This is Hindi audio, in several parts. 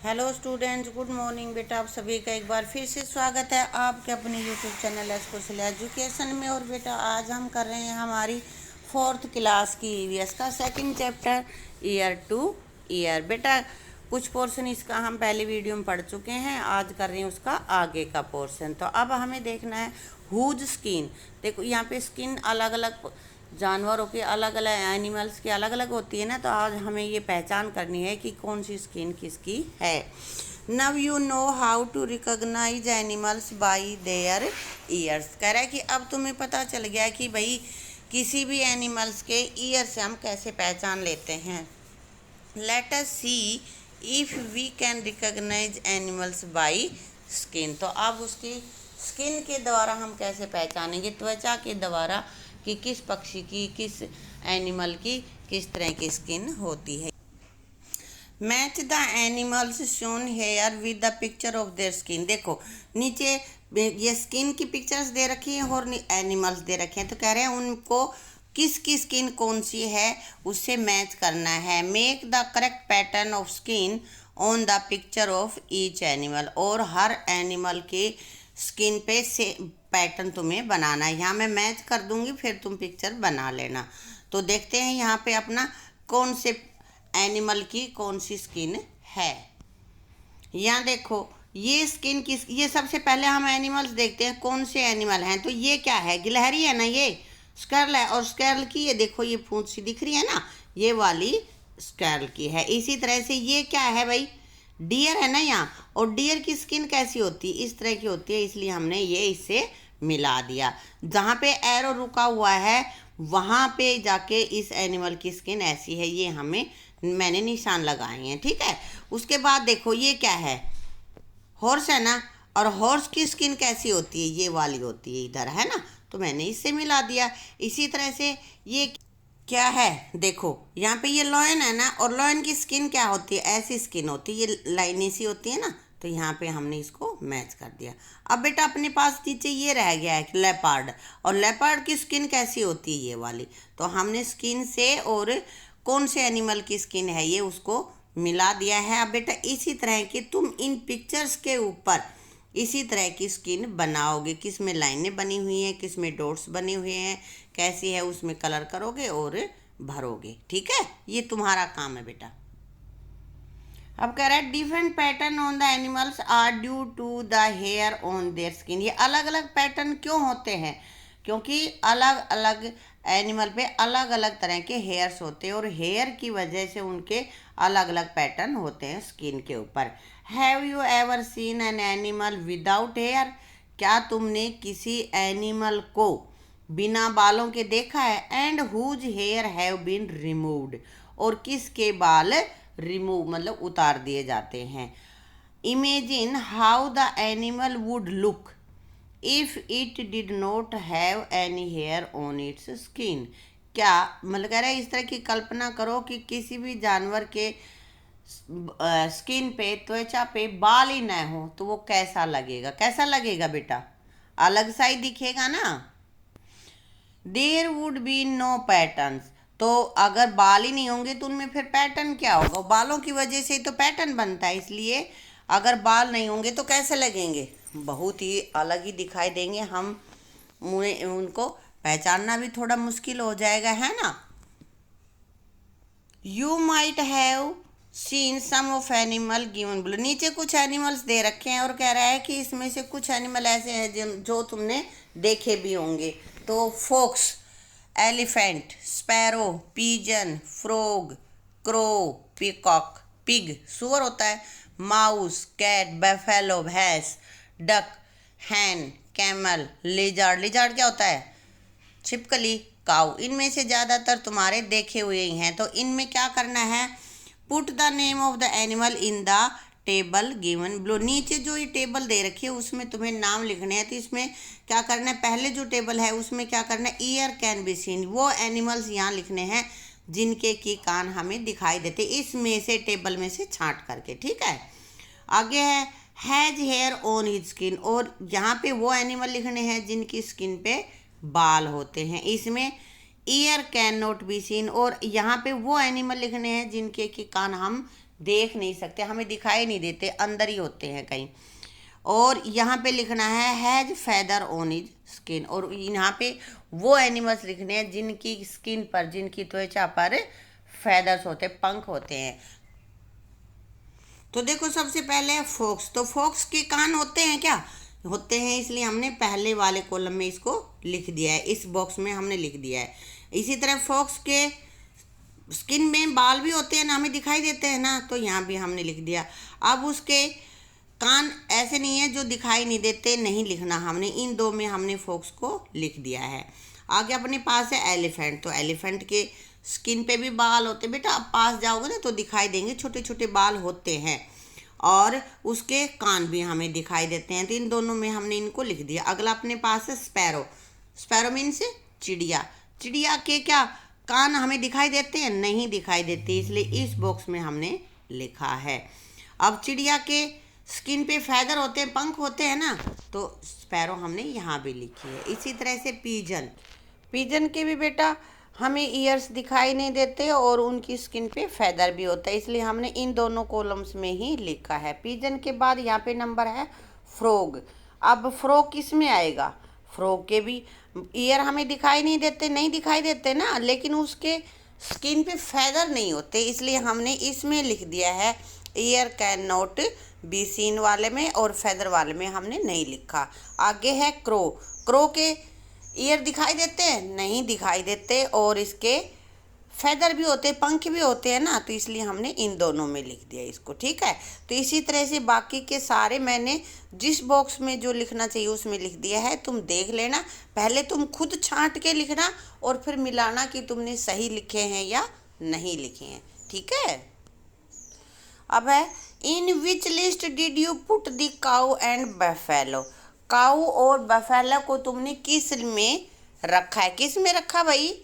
हेलो स्टूडेंट्स, गुड मॉर्निंग बेटा। आप सभी का एक बार फिर से स्वागत है आपके अपने यूट्यूब चैनल एस्कोसल एजुकेशन में। और बेटा आज हम कर रहे हैं हमारी फोर्थ क्लास की ईवीएस का second chapter year two year. बेटा कुछ पोर्शन इसका हम पहले वीडियो में पढ़ चुके हैं, आज कर रहे हैं उसका आगे का पोर्शन। तो अब हमें देखना है हुज स्किन। देखो यहाँ पे स्किन अलग अलग जानवरों के अलग अलग एनिमल्स की अलग अलग होती है ना, तो आज हमें ये पहचान करनी है कि कौन सी स्किन किसकी है। Now you know how to recognise animals by their ears. कह रहा है कि अब तुम्हें पता चल गया कि भाई किसी भी एनिमल्स के ईयर से हम कैसे पहचान लेते हैं। Let us see if we can recognise animals by skin. तो अब उसकी स्किन के द्वारा हम कैसे पहचानेंगे, त्वचा के द्वारा, कि किस पक्षी की, किस एनिमल की किस तरह की स्किन होती है। Match the animals shown here with the picture of their skin. देखो नीचे ये स्किन की पिक्चर्स दे रखी हैं और एनिमल्स दे रखे हैं, तो कह रहे हैं उनको किसकी स्किन कौन सी है उससे मैच करना है। Make the correct pattern of skin on the picture of each animal. और हर एनिमल के स्किन पे से पैटर्न तुम्हें बनाना है। यहाँ मैं मैच कर दूंगी, फिर तुम पिक्चर बना लेना। तो देखते हैं यहाँ पे अपना कौन से एनिमल की कौन सी स्किन है। यहाँ देखो ये स्किन किस, ये सबसे पहले हम एनिमल्स देखते हैं कौन से एनिमल हैं। तो ये क्या है, गिलहरी है ना, ये स्कैरल है। और स्कैरल की ये देखो ये पूंछ सी दिख रही है ना, ये वाली स्कैरल की है। इसी तरह से ये क्या है भाई, डियर है ना यहाँ। और डियर की स्किन कैसी होती है, इस तरह की होती है, इसलिए हमने ये इससे मिला दिया। जहाँ पे एरो रुका हुआ है वहाँ पे जाके इस एनिमल की स्किन ऐसी है, ये हमें मैंने निशान लगाए हैं, ठीक है। उसके बाद देखो ये क्या है, हॉर्स है ना। और हॉर्स की स्किन कैसी होती है, ये वाली होती है इधर, है ना, तो मैंने इससे मिला दिया। इसी तरह से ये क्या है, देखो यहाँ पे ये लॉयन है ना, और लॉयन की स्किन क्या होती है, ऐसी स्किन होती है, ये लाइनी सी होती है ना, तो यहाँ पे हमने इसको मैच कर दिया। अब बेटा अपने पास नीचे ये रह गया है लेपर्ड। और लेपर्ड की स्किन कैसी होती है, ये वाली। तो हमने स्किन से और कौन से एनिमल की स्किन है ये उसको मिला दिया है। अब बेटा इसी तरह की तुम इन पिक्चर्स के ऊपर इसी तरह की स्किन बनाओगे, किस में लाइनें बनी हुई हैं, किस में डॉट्स बने हुए हैं, कैसी है उसमें कलर करोगे और भरोगे, ठीक है। ये तुम्हारा काम है बेटा। अब कह रहा है different pattern on the animals are due to the hair on their skin. ये अलग अलग पैटर्न क्यों होते हैं, क्योंकि अलग अलग एनिमल पे अलग अलग तरह के हेयर्स होते हैं और हेयर की वजह से उनके अलग अलग पैटर्न होते हैं स्किन के ऊपर। Have you ever seen an animal without hair. क्या तुमने किसी एनिमल को बिना बालों के देखा है। And whose hair have been removed. और किसके बाल रिमूव मतलब उतार दिए जाते हैं। Imagine how the animal would look if it did not have any hair on its skin. क्या मतलब कह रहा है इस तरह की कल्पना करो कि किसी भी जानवर के स्किन पे, त्वचा पे बाल ही ना हो, तो वो कैसा लगेगा, कैसा लगेगा बेटा, अलग सा ही दिखेगा ना। There would be no patterns. तो अगर बाल ही नहीं होंगे तो उनमें फिर पैटर्न क्या होगा, बालों की वजह से ही तो पैटर्न बनता है, इसलिए अगर बाल नहीं होंगे तो कैसे लगेंगे, बहुत ही अलग ही दिखाई देंगे। हम उनको पहचानना भी थोड़ा मुश्किल हो जाएगा, है ना। You might have seen some of animal given below. नीचे कुछ एनिमल्स दे रखे हैं और कह रहा है कि इसमें से कुछ एनिमल ऐसे हैं जो तुमने देखे भी होंगे। तो fox, elephant, sparrow, pigeon, frog, crow, peacock, pig सुअर होता है, माउस, कैट, बफेलो भैंस, duck, hen, camel, lizard, lizard क्या होता है, छिपकली, काऊ। इनमें से ज़्यादातर तुम्हारे देखे हुए ही हैं। तो इनमें क्या करना है, put the name of the animal in the table given below. नीचे जो ये टेबल दे रखी है उसमें तुम्हें नाम लिखने हैं। तो इसमें क्या करना है, पहले जो टेबल है उसमें क्या करना है, ईयर कैन बी सीन, वो एनिमल्स यहाँ लिखने हैं जिनके की कान हमें दिखाई देते, इसमें से टेबल में से छांट करके, ठीक है। आगे है has hair on his skin. और यहाँ पे वो एनिमल लिखने हैं जिनकी स्किन पे बाल होते हैं, इसमें year can not be seen. और यहाँ पे वो एनिमल लिखने हैं जिनके की कान हम देख नहीं सकते, हमें दिखाई नहीं देते, अंदर ही होते हैं कहीं। और यहाँ पे लिखना है has feather on is skin, और यहाँ पे वो एनिमल्स लिखने हैं जिनकी स्किन पर, जिनकी त्वचा पर फेदर्स होते हैं, पंख होते हैं। तो देखो सबसे पहले फॉक्स, तो फॉक्स के कान होते हैं क्या? होते हैं, इसलिए हमने पहले वाले कॉलम में इसको लिख दिया है, इस बॉक्स में हमने लिख दिया है। इसी तरह फॉक्स के स्किन में बाल भी होते हैं ना, हमें दिखाई देते हैं ना, तो यहाँ भी हमने लिख दिया। अब उसके कान ऐसे नहीं है जो दिखाई नहीं देते, नहीं लिखना हमने, इन दो में हमने फॉक्स को लिख दिया है। आगे अपने पास है एलिफेंट, तो एलिफेंट के स्किन पे भी बाल होते हैं बेटा, अब पास जाओगे ना तो दिखाई देंगे, छोटे छोटे बाल होते हैं, और उसके कान भी हमें दिखाई देते हैं, तो इन दोनों में हमने इनको लिख दिया। अगला अपने पास है स्पैरो, स्पैरो मीन्स चिड़िया, चिड़िया के क्या कान हमें दिखाई देते हैं? नहीं दिखाई देते, इसलिए इस बॉक्स में हमने लिखा है। अब चिड़िया के स्किन पे फैदर होते हैं, पंख होते हैं ना, तो स्पैरो हमने यहाँ भी लिखी है। इसी तरह से पीजन, पीजन के भी बेटा हमें ईयर्स दिखाई नहीं देते और उनकी स्किन पे फैदर भी होता है, इसलिए हमने इन दोनों कॉलम्स में ही लिखा है। पीजन के बाद यहाँ पे नंबर है फ्रॉग। अब फ्रॉग किस में आएगा? फ्रॉग के भी ईयर हमें दिखाई नहीं देते, नहीं दिखाई देते ना, लेकिन उसके स्किन पे फैदर नहीं होते, इसलिए हमने इसमें लिख दिया है year can not be seen वाले में, और फैदर वाले में हमने नहीं लिखा। आगे है क्रो, क्रो के ईयर दिखाई देते हैं? नहीं दिखाई देते, और इसके फैदर भी होते हैं, पंख भी होते हैं ना, तो इसलिए हमने इन दोनों में लिख दिया इसको, ठीक है। तो इसी तरह से बाकी के सारे मैंने जिस बॉक्स में जो लिखना चाहिए उसमें लिख दिया है, तुम देख लेना, पहले तुम खुद छांट के लिखना और फिर मिलाना कि तुमने सही लिखे हैं या नहीं लिखे हैं, ठीक है। अब है in which list did you put the cow and buffalo, cow और बफेलो को तुमने किस में रखा है? किस में रखा भाई?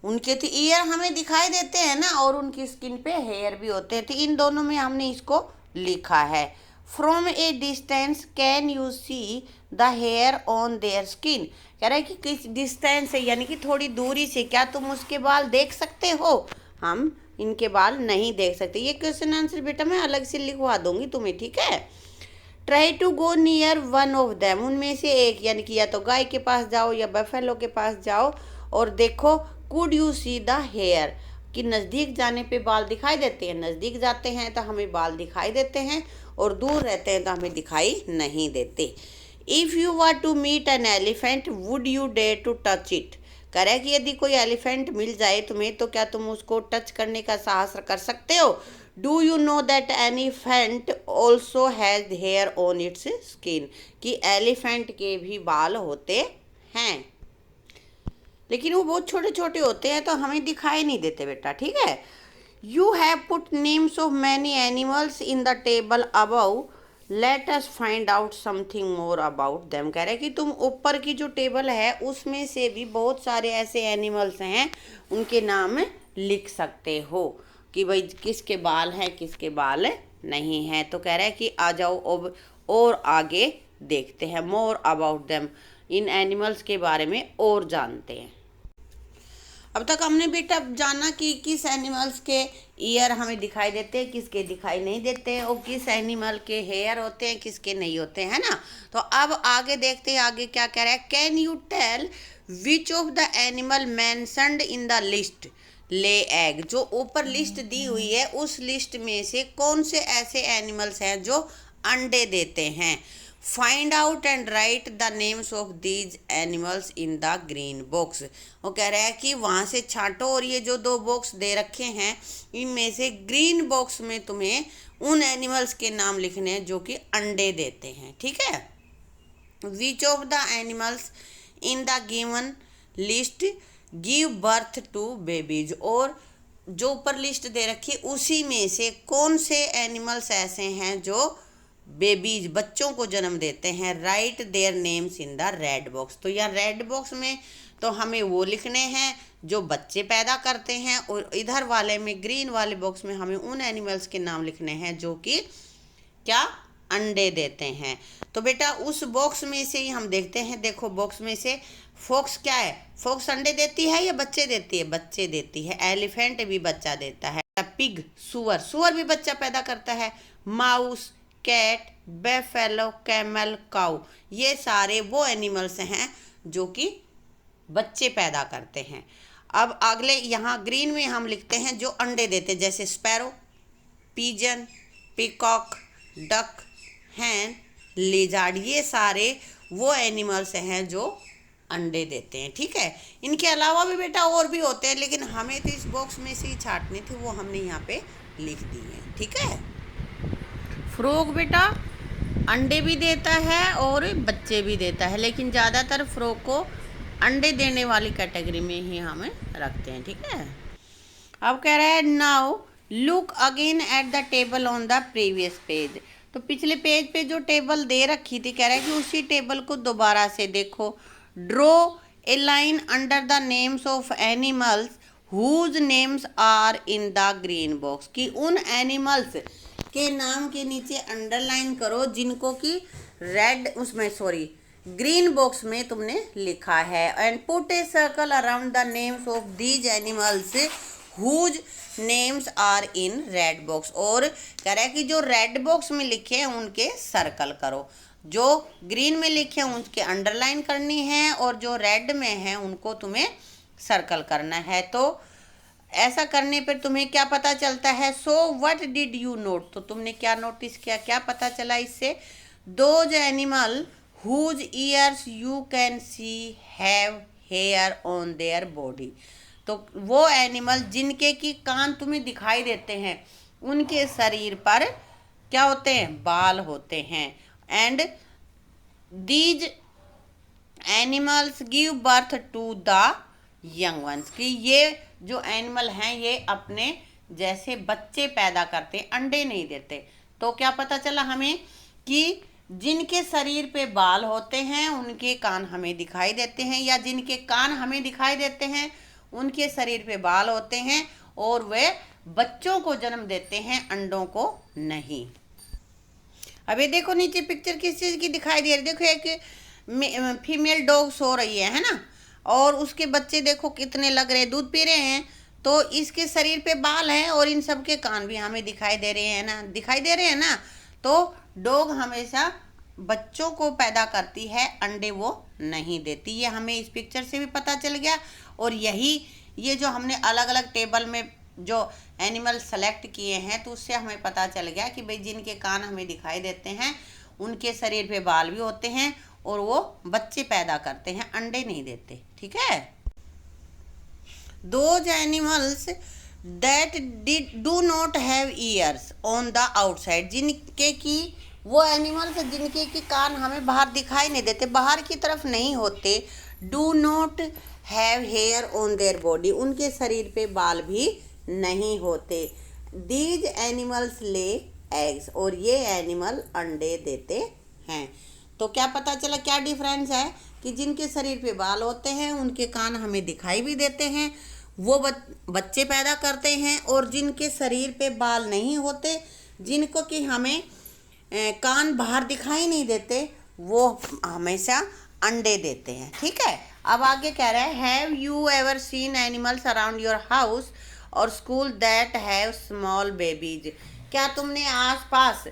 उनके तो ईयर हमें दिखाई देते हैं ना, और उनकी स्किन पे हेयर भी होते हैं, तो इन दोनों में हमने इसको लिखा है। From a distance can you see the hair on their skin, कह रहा है कि किस डिस्टेंस से, यानी कि थोड़ी दूरी से क्या तुम उसके बाल देख सकते हो? हम इनके बाल नहीं देख सकते। ये क्वेश्चन आंसर बेटा मैं अलग से लिखवा दूंगी तुम्हें, ठीक है। Try to go near one of them, उनमें से एक, यानी कि या तो गाय के पास जाओ या बफेलो के पास जाओ और देखो could you see the hair, कि नज़दीक जाने पे बाल दिखाई देते हैं, नज़दीक जाते हैं तो हमें बाल दिखाई देते हैं, और दूर रहते हैं तो हमें दिखाई नहीं देते। If you want to meet an elephant would you dare to touch it, कह रहा है कि यदि कोई एलिफेंट मिल जाए तुम्हें तो क्या तुम उसको टच करने का साहस कर सकते हो? Do you know that elephant also has hair on its skin, कि एलिफेंट के भी बाल होते हैं, लेकिन वो बहुत छोटे छोटे होते हैं तो हमें दिखाई नहीं देते बेटा, ठीक है। You have put names of many animals in the table above, let us find out something more about them, कह रहे हैं कि तुम ऊपर की जो टेबल है उसमें से भी बहुत सारे ऐसे एनिमल्स हैं, उनके नाम लिख सकते हो कि भाई किसके बाल हैं किसके बाल नहीं हैं। तो कह रहा है कि आ जाओ अब और आगे देखते हैं, more about them, in animals के बारे में और जानते हैं। अब तक हमने बेटा जाना कि किस एनिमल्स के ईयर हमें दिखाई देते हैं, किसके दिखाई नहीं देते, और किस एनिमल के हेयर होते हैं, किसके नहीं होते हैं ना। तो अब आगे देखते हैं आगे क्या कह रहा है। Can you tell which of the animal mentioned in the list lay egg, जो ऊपर लिस्ट दी हुई है उस लिस्ट में से कौन से ऐसे एनिमल्स हैं जो अंडे देते हैं। Find out and right the names of these animals in the green box, वो कह रहा है कि वहाँ से छांटो और ये जो दो बॉक्स दे रखे हैं इनमें से ग्रीन बॉक्स में तुम्हें उन एनिमल्स के नाम लिखने हैं जो कि अंडे देते हैं, ठीक है। Which of the animals in the given list give birth to babies, और जो ऊपर लिस्ट दे रखी उसी में से कौन से एनिमल्स ऐसे हैं जो बेबीज बच्चों को जन्म देते हैं। Right their names in the red box, तो यहाँ रेड बॉक्स में तो हमें वो लिखने हैं जो बच्चे पैदा करते हैं, और इधर वाले में ग्रीन वाले बॉक्स में हमें उन एनिमल्स के नाम लिखने हैं जो कि क्या अंडे देते हैं। तो बेटा उस बॉक्स में से ही हम देखते हैं, देखो बॉक्स में से फॉक्स क्या है, फॉक्स अंडे देती है या बच्चे देती है? बच्चे देती है। एलिफेंट भी बच्चा देता है। पिग सुअर, सुअर भी बच्चा पैदा करता है। माउस, कैट, बेफेलो, कैमल, काऊ, ये सारे वो एनिमल्स हैं जो कि बच्चे पैदा करते हैं। अब अगले यहाँ ग्रीन में हम लिखते हैं जो अंडे देते हैं, जैसे स्पैरो, पिजन, पीकॉक, डक, हैन, लिजार्ड, ये सारे वो एनिमल्स हैं जो अंडे देते हैं। ठीक है, इनके अलावा भी बेटा और भी होते हैं, लेकिन हमें तो इस बॉक्स में से ही छांटने थे, वो हमने यहाँ पे लिख दिए हैं। ठीक है, फ्रॉग बेटा अंडे भी देता है और बच्चे भी देता है, लेकिन ज़्यादातर फ्रॉग को अंडे देने वाली कैटेगरी में ही हमें रखते हैं। ठीक है, अब कह रहा है now look again at the table on the previous page. तो पिछले पेज पे जो टेबल दे रखी थी, कह रहा है कि उसी टेबल को दोबारा से देखो। Draw a line under the names of animals whose names are in the green box, कि उन एनिमल्स के नाम के नीचे अंडरलाइन करो जिनको कि रेड उसमें सॉरी ग्रीन बॉक्स में तुमने लिखा है। And put a circle around the names of these animals whose names are in red box, और कह रहा है कि जो रेड बॉक्स में लिखे हैं उनके सर्कल करो, जो ग्रीन में लिखे हैं उनके अंडरलाइन करनी है, और जो रेड में है उनको तुम्हें सर्कल करना है। तो ऐसा करने पर तुम्हें क्या पता चलता है? So what did you note, तो तुमने क्या नोटिस किया, क्या पता चला इससे? Those animal whose ears you can see have hair on their body, तो वो एनिमल जिनके की कान तुम्हें दिखाई देते हैं उनके शरीर पर क्या होते हैं? बाल होते हैं। And these animals give birth to the young ones, कि ये जो एनिमल हैं ये अपने जैसे बच्चे पैदा करते, अंडे नहीं देते। तो क्या पता चला हमें कि जिनके शरीर पे बाल होते हैं उनके कान हमें दिखाई देते हैं, या जिनके कान हमें दिखाई देते हैं उनके शरीर पे बाल होते हैं, और वे बच्चों को जन्म देते हैं, अंडों को नहीं। अब ये देखो नीचे पिक्चर किस चीज़ की दिखाई दे रही है, देखो एक फीमेल डॉग सो रही है ना, और उसके बच्चे देखो कितने लग रहे हैं, दूध पी रहे हैं, तो इसके शरीर पे बाल हैं और इन सब के कान भी हमें दिखाई दे रहे हैं ना, दिखाई दे रहे हैं ना। तो डॉग हमेशा बच्चों को पैदा करती है, अंडे वो नहीं देती, ये हमें इस पिक्चर से भी पता चल गया। और यही ये जो हमने अलग अलग टेबल में जो एनिमल सेलेक्ट किए हैं, तो उससे हमें पता चल गया कि भाई जिनके कान हमें दिखाई देते हैं उनके शरीर पे बाल भी होते हैं और वो बच्चे पैदा करते हैं, अंडे नहीं देते। ठीक है, those animals that do not have years on the outside, जिनके की वो एनिमल्स जिनके की कान हमें बाहर दिखाई नहीं देते, बाहर की तरफ नहीं होते। Do not have hair on their body, उनके शरीर पे बाल भी नहीं होते। दीज एनिमल्स ले एग्स, और ये एनिमल अंडे देते हैं। तो क्या पता चला, क्या डिफरेंस है कि जिनके शरीर पे बाल होते हैं उनके कान हमें दिखाई भी देते हैं, वो बच्चे पैदा करते हैं, और जिनके शरीर पे बाल नहीं होते, जिनको कि हमें कान बाहर दिखाई नहीं देते, वो हमेशा अंडे देते हैं। ठीक है, अब आगे कह रहा है have you ever seen animals around your house और school that have small babies, क्या तुमने आसपास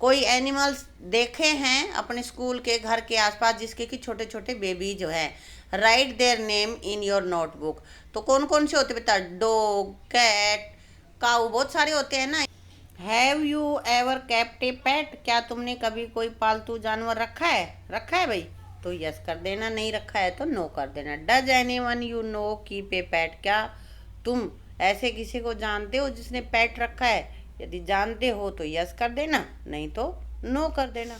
कोई एनिमल्स देखे हैं अपने स्कूल के घर के आसपास जिसके कि छोटे छोटे बेबी जो है? Right their name in your notebook, तो कौन कौन से होते बेटा? डॉग, कैट, काऊ, बहुत सारे होते हैं ना। Have you ever kept a pet, क्या तुमने कभी कोई पालतू जानवर रखा है? रखा है भाई, तो यस कर देना, नहीं रखा है तो नो कर देना। Does anyone you know keep a pet, क्या तुम ऐसे किसी को जानते हो जिसने पेट रखा है? यदि जानते हो तो यस कर देना, नहीं तो नो कर देना।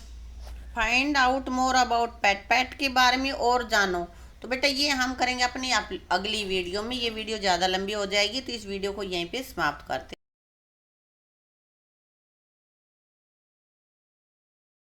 फाइंड आउट मोर अबाउट पेट, पेट के बारे में और जानो, तो बेटा ये हम करेंगे अपनी अगली वीडियो में। ये वीडियो ज़्यादा लंबी हो जाएगी तो इस वीडियो को यहीं पे समाप्त करते हैं।